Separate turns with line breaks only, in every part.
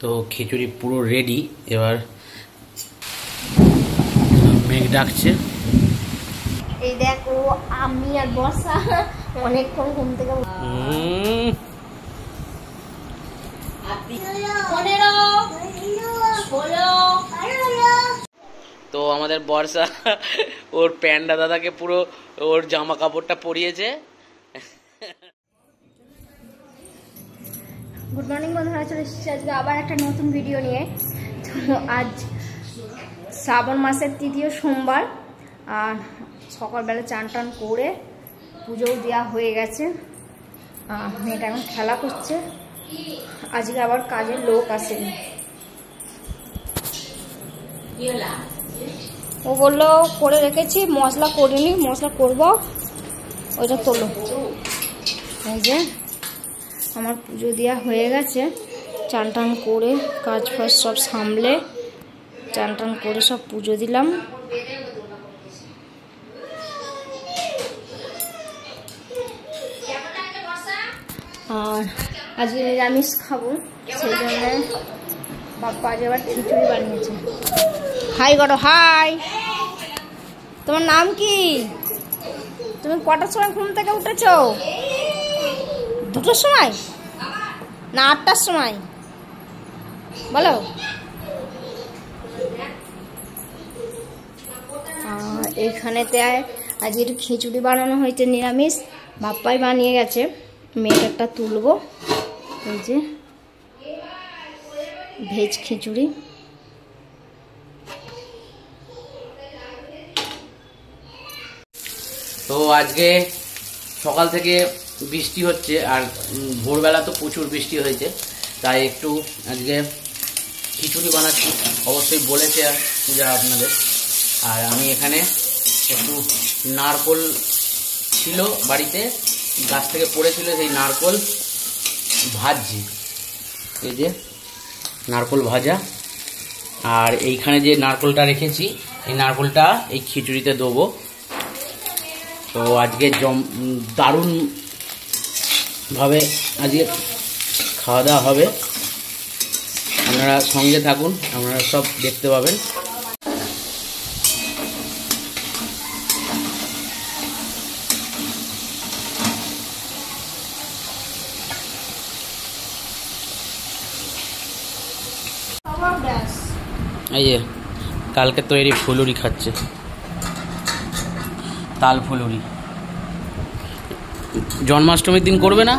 তো খিচুড়ি পুরো রেডি। এবার মেঘ ডাকছে।
এই দেখো আমি আর বর্ষা অনেকক্ষণ ঘুম থেকে
তো আমাদের বর্ষা ওর প্যান্ডা দাদাকে পুরো ওর জামা কাপড়টা পরিয়েছে।
গুড মর্নিং বন্ধুরা, চলে এসেছি আজকে আবার একটা নতুন ভিডিও নিয়ে। তো আজ শ্রাবণ মাসের তৃতীয় সোমবার, আর সকালবেলা চান টান করে পুজোও দেওয়া হয়ে গেছে। মেয়েটা এখন খেলা করছে। আজকে আবার কাজের লোক আসেনি। ও বললো করে রেখেছি, মশলা করিনি, মশলা করব, ওইটা তোলো। এই যে আমার পুজো দেওয়া হয়ে গেছে। চান টান করে কাজ ফাজ সব সামলে চান টান করে সব পুজো দিলাম। আর আজকে নিরামিষ খাবো, সেই জন্য বাপ্পা আজ আবার খিচুড়ি বানিয়েছে। হাই করো, হাই। তোমার নাম কি? তুমি কটার সময় ঘুম থেকে উঠেছো? 2টোর সময় না 8টার সময় বলো? এইখানেতে আজকে একটু খিচুড়ি বানানো হয়েছে নিরামিষ, বাপ্পাই বানিয়ে গেছে। মেয়েটারটা তুলবো। এই যে ভেজ খিচুড়ি।
তো আজকে সকাল থেকে বৃষ্টি হচ্ছে, আর ভোরবেলা তো প্রচুর বৃষ্টি হয়েছে, তাই একটু আজকে খিচুড়ি বানাচ্ছি। অবশ্যই বলেছে পূজা আপনাদের। আর আমি এখানে একটু নারকোল ছিল বাড়িতে, গাছ থেকে পড়েছিল, সেই নারকোল ভাজছি। এই যে নারকোল ভাজা। আর এইখানে যে নারকোলটা রেখেছি, এই নারকোলটা এই খিচুড়িতে দেবো। তো আজকে দারুণ ভাবে আজকে খাওয়া দাওয়া হবে। আপনারা সঙ্গে থাকুন, আপনারা সব দেখতে পাবেন। এই যে কালকে তৈরি ফুলুরি খাচ্ছে, তাল ফুলুরি। জন্মাষ্টমীর দিন করবে না?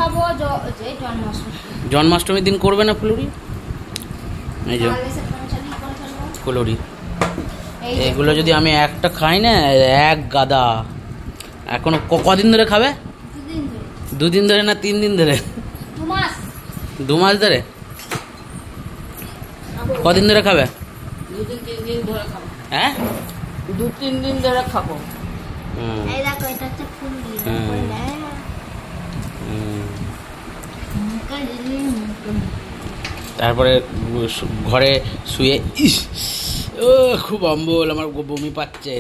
জন্মাষ্টমীর দিন করবে না ফুলুরি? এই যে ফুলুরি, এগুলো যদি আমি একটা খাই না, এক গাদা। এখনো কদিন ধরে খাবে? 2 দিন ধরে না 3 দিন ধরে? 2 মাস ধরে? কদিন ধরে খাবে?
2-3 দিন ধরে খাবো।
হ্যাঁ,
2-3 দিন ধরে খাবো।
তারপরে ঘরে শুয়ে খুব অম্বল, আমার বমি পাচ্ছে।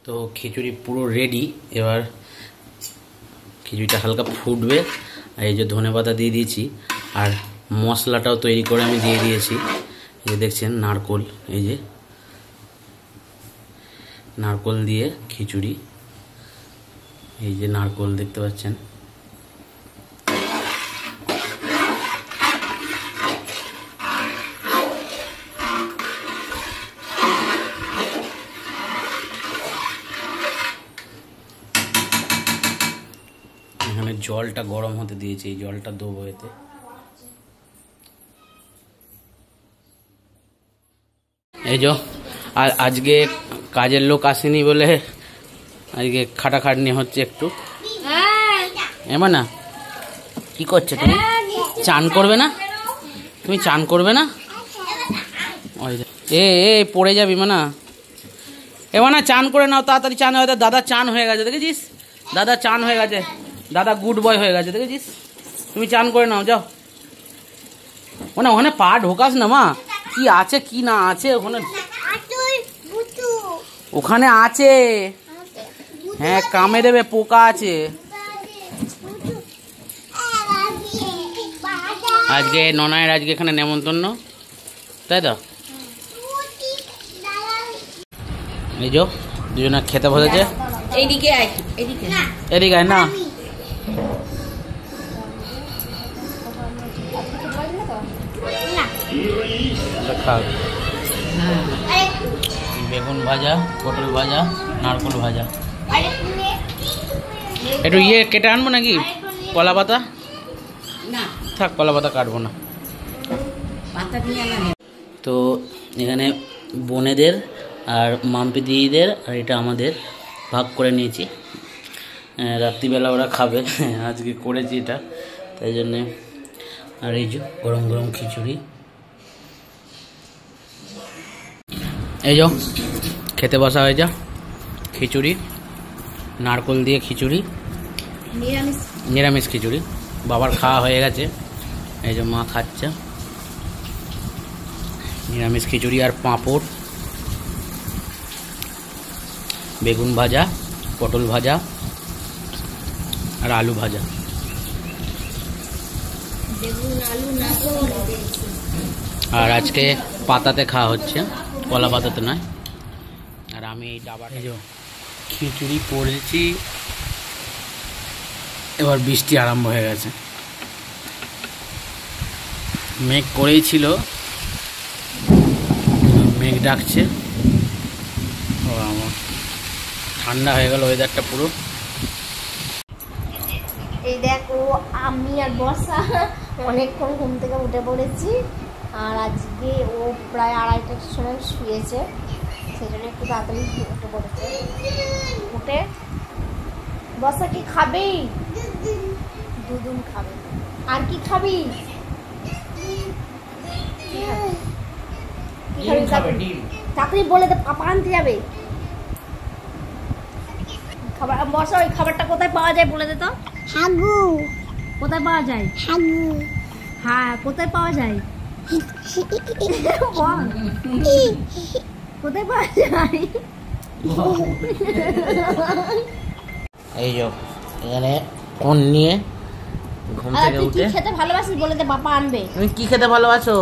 তো খিচুড়ি পুরো রেডি। এবার খিচুড়িটা হালকা ফুটবে। আর এই যে ধনেপাতা দিয়ে দিয়েছি, আর মশলাটাও তৈরি করে আমি দিয়ে দিয়েছি। এই যে দেখছেন নারকোল, এই যে নারকোল দিয়ে খিচুড়ি। এই যে নারকোল দেখতে পাচ্ছেন। এখানে জলটা গরম হতে দিয়েছি, এই জলটা দেবো এতে। এই যে আর আজকে কাজের লোক আসেনি বলে আজকে খাটাখাটনি হচ্ছে একটু। এমন না, কি করছে তুমি? চান করবে না? তুমি চান করবে না? এ পড়ে যাবি মানা। এমন চান করে নাও তাড়াতাড়ি, চান হয়ে। দাদা চান হয়ে গেছে, দেখেছিস? দাদা চান হয়ে গেছে, দাদা গুড বয় হয়ে গেছে, দেখেছিস? তুমি চান করে নাও, যাও। ওখানে পা ঢোকাস না মা, কি আছে কি না আছে ওখানে। ওখানে আছে, হ্যাঁ কামে দেবে, পোকা আছে। আজকে ননায়ের আজকে এখানে নেমন্তন্ন, তাই তো? এই যে দুজনে খেতে বসেছে।
এইদিকে আয়, এইদিকে
এদিকে আয় না। বেগুন ভাজা, পটল ভাজা, নারকোল ভাজা। একটু ইয়ে কেটে আনবো নাকি? কলা পাতা? থাক, কলা পাতা কাটবো না। তো এখানে বোনেদের আর মাম্পি দিদিদের আর এটা আমাদের ভাগ করে নিয়েছি। রাত্রিবেলা ওরা খাবে, আজকে করেছি এটা, তাই জন্যে। আর এই যে গরম গরম খিচুড়ি, এই যে খেতে বসা হয়ে যা খিচুড়ি, নারকোল দিয়ে খিচুড়ি, নিরামিষ খিচুড়ি। বাবার খাওয়া হয়ে গেছে, এই যে মা খাচ্ছে নিরামিষ খিচুড়ি। আর পাঁপড়, বেগুন ভাজা, পটল ভাজা আর আলু ভাজা। আর আজকে পাতাতে খাওয়া হচ্ছে, কলা পাতাতে নয়। আর আমি এই ডাবাটা খিচুড়ি করেছি। এবার বৃষ্টি আরম্ভ হয়ে গেছে, মেঘ করেই ছিল, মেঘ ডাকছে। ও আমার ঠান্ডা হয়ে গেল ওয়েদারটা পুরো।
এই দেখো আমি আর বর্ষা অনেকক্ষণ ঘুম থেকে উঠে পড়েছি। আর আজকে ও প্রায় 2:30টার সময় শুয়েছে, সেজন্য একটু তাড়াতাড়ি উঠে পড়েছে। উঠে বর্ষা কি খাবি? দুধুম খাবে। আর কি খাবি? তাড়াতাড়ি বলে দে, পাপা আনতে যাবে খাবার। বর্ষা ওই খাবারটা কোথায় পাওয়া যায় বলে দে তো। হাগু। কোথায় পাওয়া যায়? হাগু। হ্যাঁ, কোথায় পাওয়া যায়? কোথায় পাওয়া যায়?
এই যে এখানে ফোন নিয়ে ঘুম থেকে উঠে।
খেতে ভালোবাসিস বলে দে, পাপা আনবে।
তুমি কি খেতে ভালোবাসো?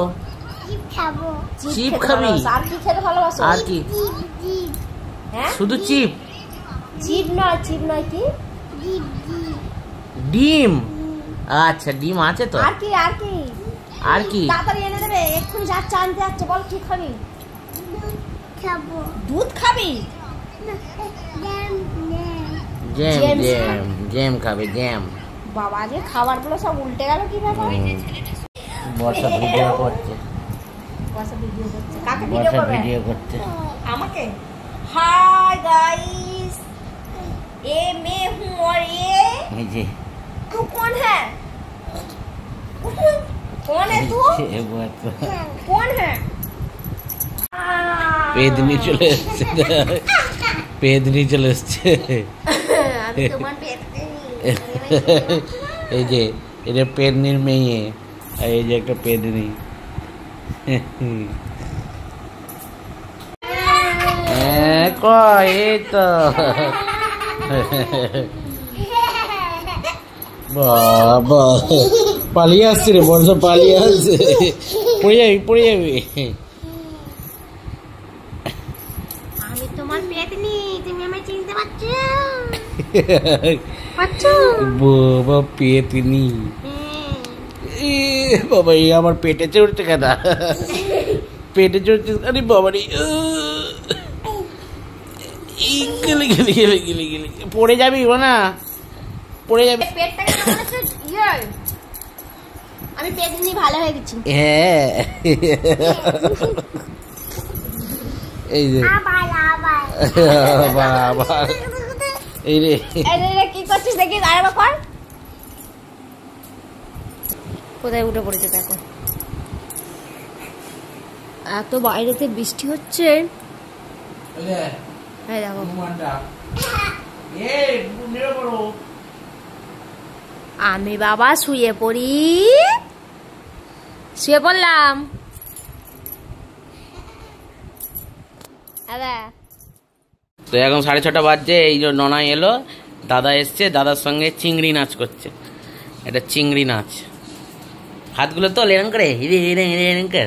চিপ খাবো।
চিপ খাবি?
আর কি খেতে ভালোবাসো?
আর কি?
হ্যাঁ,
শুধু চিপ?
চিপ নয়, চিপ নয়, কি
ডিম। আচ্ছা, ডিম আছে তো।
আর কি? আর কি?
আর কি?
তাড়াতাড়ি এনে দেবে, এক্ষুনি যাচ্ছে আনতে যাচ্ছে। বল কি খাবি? খাবো। দুধ খাবি?
জ্যাম, জ্যাম, জ্যাম খাবে, জ্যাম।
বাবা, যে খাবারগুলো সব উল্টে গেল কি ব্যাপার?
বর্ষা ভিডিও করছে।
বর্ষা ভিডিও করছে। কাকে ভিডিও
বর্ষা
করবে?
ভিডিও করছে
আমাকে। हाय गाइस, ये मैं हूँ और ये
এই যে
तू कौन है? कौन है तू? कौन है?
পেদনি চলে এসছে, পেদনি চলে এসছে।
আমি তোমার পেদনি।
এই যে এটা পেদনির মেয়ে, আর এই যে একটা পেদনি। এই তো বাবা পালিয়ে আসছে রে, বর্ষা পালিয়ে আসছে। পড়ে যাবি, পড়ে যাবি।
আমি তোমার পেদনি, তুমি আমায় চিনতে পারছো?
বাবা পেতনি, বাবা এই আমার পেটে চড়ছে কেন? পেটে চড়ছে, আরে বাবা রে, গেলে গেলে গেলে গেলে গেলে পড়ে যাবি না, পড়ে যাবি।
আমি পেদনি ভালো হয়ে গেছি।
হ্যাঁ, এই যে বাবা, এই রে
কি করছিস দেখি, আরেকবার কর। কোথায় উঠে পড়েছে দেখো। এত বাইরেতে বৃষ্টি হচ্ছে। আমি বাবা শুয়ে পড়ি, শুয়ে পড়লাম।
তো এখন 6:30 বাজছে। এই যে ননাই এলো, দাদা এসছে, দাদার সঙ্গে চিংড়ি নাচ করছে। এটা চিংড়ি নাচ। হাতগুলো তো এরকম করে এরকম করে।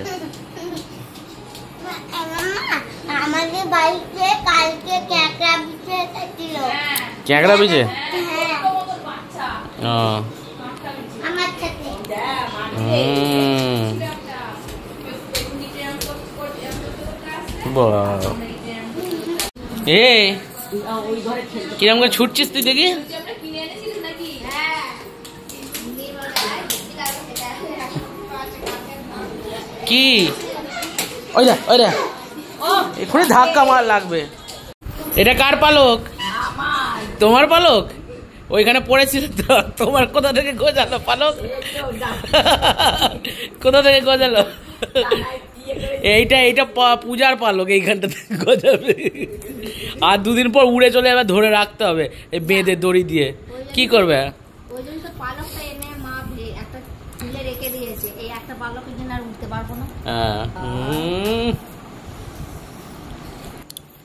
আমাদের বাড়িতে কালকে ক্যাকড়া বিছে ছিল।
ক্যাকড়া বিছে? ও
আমার সাথে
এ কিরম করে ছুটছিস তুই দেখি? কি ওই দেখ ওই দেখ, এক্ষুনি ধাক্কা মার লাগবে। এটা কার পালক? তোমার পালক? ওইখানে পড়েছিল তো, তোমার কোথা থেকে গজালো পালক? কোথা থেকে গজালো? এইটা পূজার পালক, এইখানটা থেকে গজাবে। আর দুদিন পর উড়ে চলে যাবে, ধরে রাখতে হবে এই বেঁধে দড়ি দিয়ে। কি করবে?
ওই জন্য তো পালকটা এনে মা একটা তুলে রেখে দিয়েছে, এই একটা পালকের জন্য আর উঠতে পারবো না।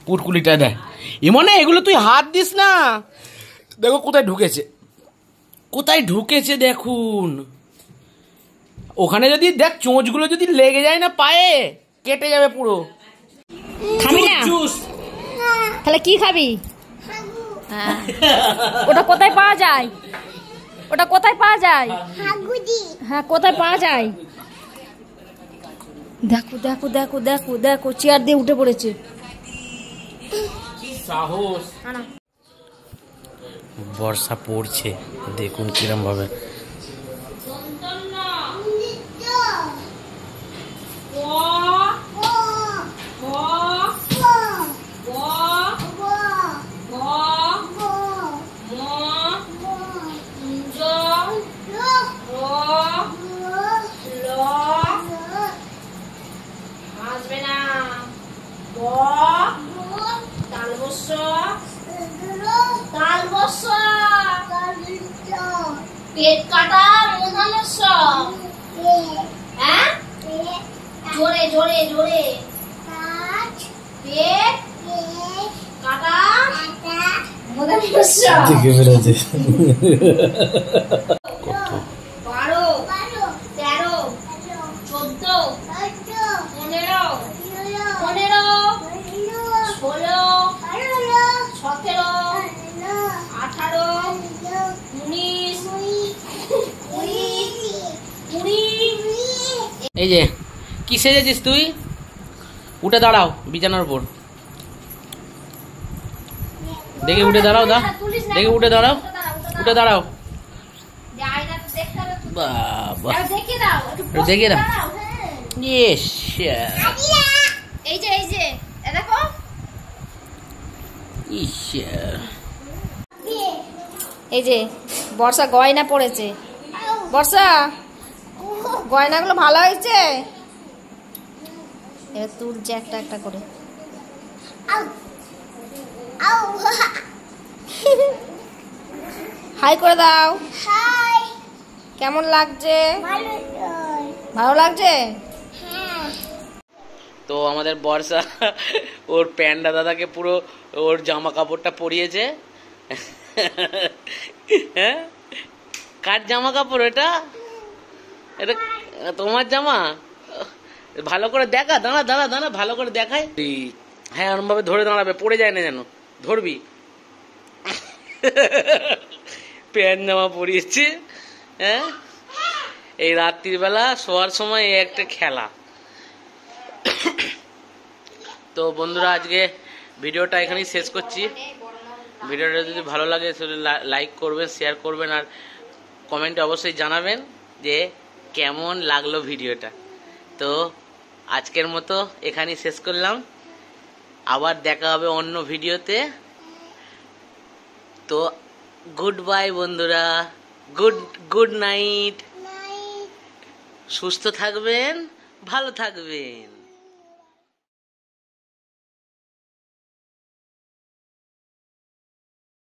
পুরকুলিটা দেখ, ইমনে এগুলো তুই হাত দিস না। দেখো কোথায় ঢুকেছে, কোথায় ঢুকেছে দেখুন। ওখানে যদি দেখ চোঁচগুলো যদি লেগে যায় না পায়ে, কেটে যাবে পুরো।
খাবি না? তাহলে কি খাবি? ওটা কোথায় পাওয়া যায়? ওটা কোথায় পাওয়া যায়? হ্যাঁ, কোথায় পাওয়া যায়? দেখো দেখো দেখো দেখো দেখো, চেয়ার দিয়ে উঠে পড়েছে।
সাহস। বর্ষা পড়ছে, দেখুন কিরম ভাবে।
পেট কাটা মধানস, হ্যাঁ জোরে জোরে জোরে, পেট কাটা মধানস। 12, 13, 14, 15, 16, 17, 18, 19, 20।
এই যে কি সেজেছিস তুই? উঠে দাঁড়াও বিছানার উপর, দেখে উঠে দাঁড়াও। দেখে উঠে দাঁড়াও, উঠে দাঁড়াও। বাবা দেখে দাও। ইয়েস,
এই যে দেখো, এই যে বর্ষা গয়না পড়েছে। বর্ষা, গয়নাগুলো ভালো হয়েছে? এবার তুলছে একটা একটা করে। হাই করে দাও। কেমন লাগছে? ভালো লাগছে?
তো আমাদের বর্ষা ওর প্যান্ডা দাদাকে পুরো ওর জামা কাপড়টা পরিয়েছে। হ্যাঁ, কার জামা কাপড় এটা? এটা তোমার জামা? ভালো করে দেখা, দাঁড়া দাঁড়া দাঁড়া, ভালো করে দেখাই। হ্যাঁ, এরকম ভাবে ধরে দাঁড়াবে, পড়ে যায় না যেন। ধরবি। প্যান্ট জামা পরিয়েছে। হ্যাঁ, এই রাত্রির বেলা শোয়ার সময় এই একটা খেলা। তো বন্ধুরা, আজকে ভিডিওটা এখানেই শেষ করছি। ভিডিওটা যদি ভালো লাগে তাহলে লাইক করবেন, শেয়ার করবেন, আর কমেন্টে অবশ্যই জানাবেন যে কেমন লাগলো ভিডিওটা। তো আজকের মতো এখানেই শেষ করলাম, আবার দেখা হবে অন্য ভিডিওতে। তো গুড বাই বন্ধুরা, গুড নাইট। সুস্থ থাকবেন, ভালো থাকবেন।